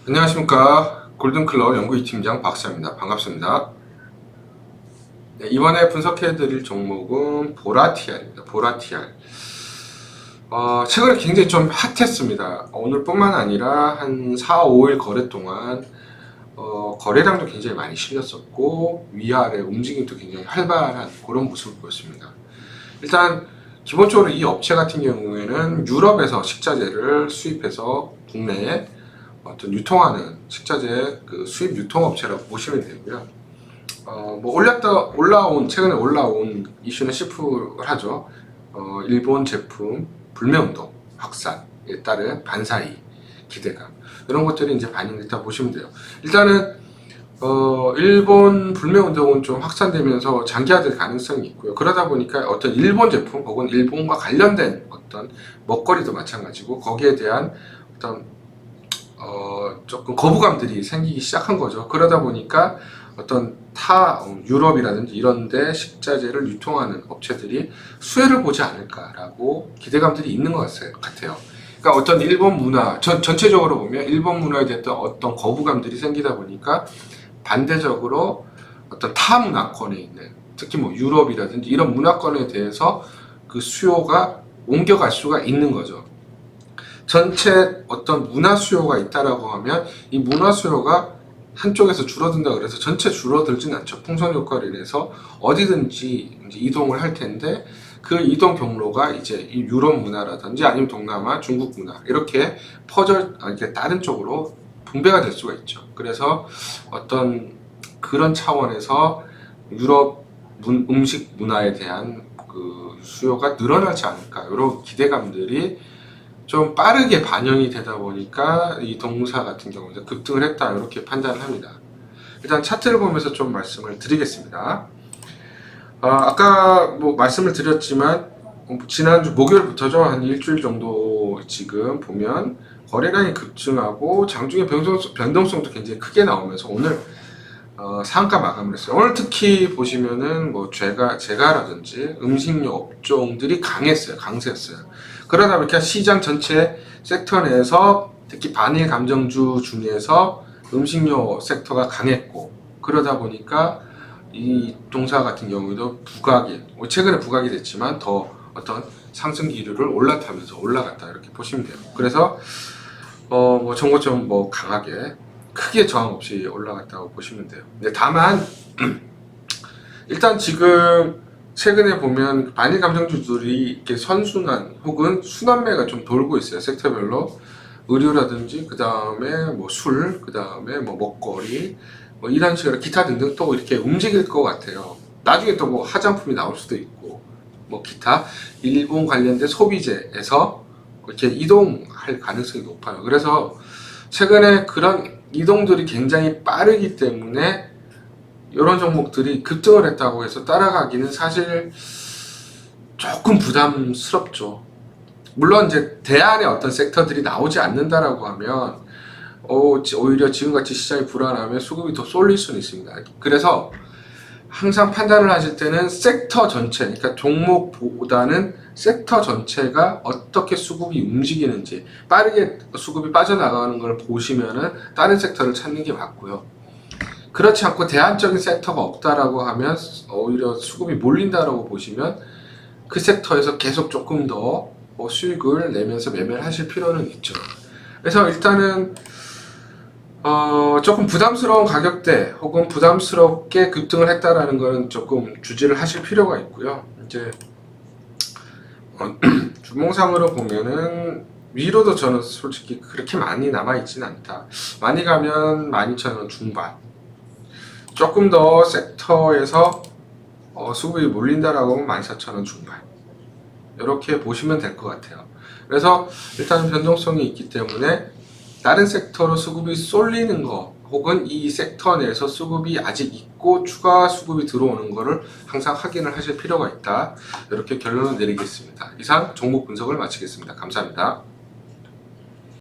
안녕하십니까. 골든클럽 연구이팀장 박사입니다. 반갑습니다. 네, 이번에 분석해드릴 종목은 보라티알입니다. 보라티알. 최근에 굉장히 좀 핫했습니다. 오늘뿐만 아니라 한 4, 5일 거래 동안 거래량도 굉장히 많이 실렸었고 위아래 움직임도 굉장히 활발한 그런 모습을 보였습니다. 일단 기본적으로 이 업체 같은 경우에는 유럽에서 식자재를 수입해서 국내에 어떤 유통하는 식자재 수입 유통업체라고 보시면 되고요. 최근에 올라온 이슈는 시프하죠. 일본 제품 불매운동 확산에 따른 반사이 기대감 이런 것들이 이제 반영됐다 보시면 돼요. 일단은 일본 불매운동은 좀 확산되면서 장기화될 가능성이 있고요. 그러다 보니까 어떤 일본 제품 혹은 일본과 관련된 어떤 먹거리도 마찬가지고 거기에 대한 어떤 조금 거부감들이 생기기 시작한 거죠. 그러다 보니까 어떤 유럽이라든지 이런데 식자재를 유통하는 업체들이 수혜를 보지 않을까라고 기대감들이 있는 것 같아요. 그러니까 어떤 일본 문화, 전체적으로 보면 일본 문화에 대한 어떤 거부감들이 생기다 보니까 반대적으로 어떤 타 문화권에 있는 특히 유럽이라든지 이런 문화권에 대해서 그 수요가 옮겨갈 수가 있는 거죠. 전체 어떤 문화 수요가 있다라고 하면 이 문화 수요가 한쪽에서 줄어든다 그래서 전체 줄어들진 않죠. 풍선 효과를 인해서 어디든지 이제 이동을 할 텐데 그 이동 경로가 이제 이 유럽 문화라든지 아니면 동남아, 중국 문화 이렇게 이렇게 다른 쪽으로 분배가 될 수가 있죠. 그래서 어떤 그런 차원에서 유럽 음식 문화에 대한 그 수요가 늘어나지 않을까 이런 기대감들이 좀 빠르게 반영이 되다 보니까 이 동사 같은 경우는 급등을 했다 이렇게 판단을 합니다. 일단 차트를 보면서 좀 말씀을 드리겠습니다. 아까 말씀을 드렸지만 지난주 목요일부터죠. 한 일주일 정도 지금 보면 거래량이 급증하고 장중에 변동성도 굉장히 크게 나오면서 오늘 상한가 마감을 했어요. 오늘 특히 보시면은 제가라든지 음식료 업종들이 강세였어요. 그러다 보니까 시장 전체 섹터 내에서 특히 반일 감정주 중에서 음식료 섹터가 강했고 그러다 보니까 이 동사 같은 경우도 최근에 부각이 됐지만 더 어떤 상승 기류를 올라타면서 올라갔다 이렇게 보시면 돼요. 그래서 정고점 강하게 크게 저항 없이 올라갔다고 보시면 돼요. 근데 다만 일단 지금 최근에 보면 반일 감정주들이 이렇게 선순환 혹은 순환매가 좀 돌고 있어요. 섹터별로 의류라든지 그 다음에 술, 그 다음에 먹거리 이런 식으로 기타 등등 또 이렇게 움직일 것 같아요. 나중에 또 화장품이 나올 수도 있고 기타 일본 관련된 소비재에서 이렇게 이동할 가능성이 높아요. 그래서 최근에 그런 이동들이 굉장히 빠르기 때문에 이런 종목들이 급등을 했다고 해서 따라가기는 사실 조금 부담스럽죠. 물론 이제 대안의 어떤 섹터들이 나오지 않는다라고 하면 오히려 지금같이 시장이 불안하면 수급이 더 쏠릴 수는 있습니다. 그래서 항상 판단을 하실 때는 섹터 전체, 그러니까 종목보다는 섹터 전체가 어떻게 수급이 움직이는지 빠르게 수급이 빠져나가는 걸 보시면은 다른 섹터를 찾는 게 맞고요. 그렇지 않고 대안적인 섹터가 없다라고 하면 오히려 수급이 몰린다라고 보시면 그 섹터에서 계속 조금 더 수익을 내면서 매매를 하실 필요는 있죠. 그래서 일단은 조금 부담스러운 가격대 혹은 부담스럽게 급등을 했다라는 거는 조금 주지를 하실 필요가 있고요. 이제 주봉상으로 보면은 위로도 저는 솔직히 그렇게 많이 남아있지는 않다. 많이 가면 12,000원 중반. 조금 더 섹터에서 수급이 몰린다라고 하면 14,000원 중반. 이렇게 보시면 될 것 같아요. 그래서 일단 변동성이 있기 때문에 다른 섹터로 수급이 쏠리는 거 혹은 이 섹터 내에서 수급이 아직 있고 추가 수급이 들어오는 거를 항상 확인을 하실 필요가 있다. 이렇게 결론을 내리겠습니다. 이상 종목 분석을 마치겠습니다. 감사합니다.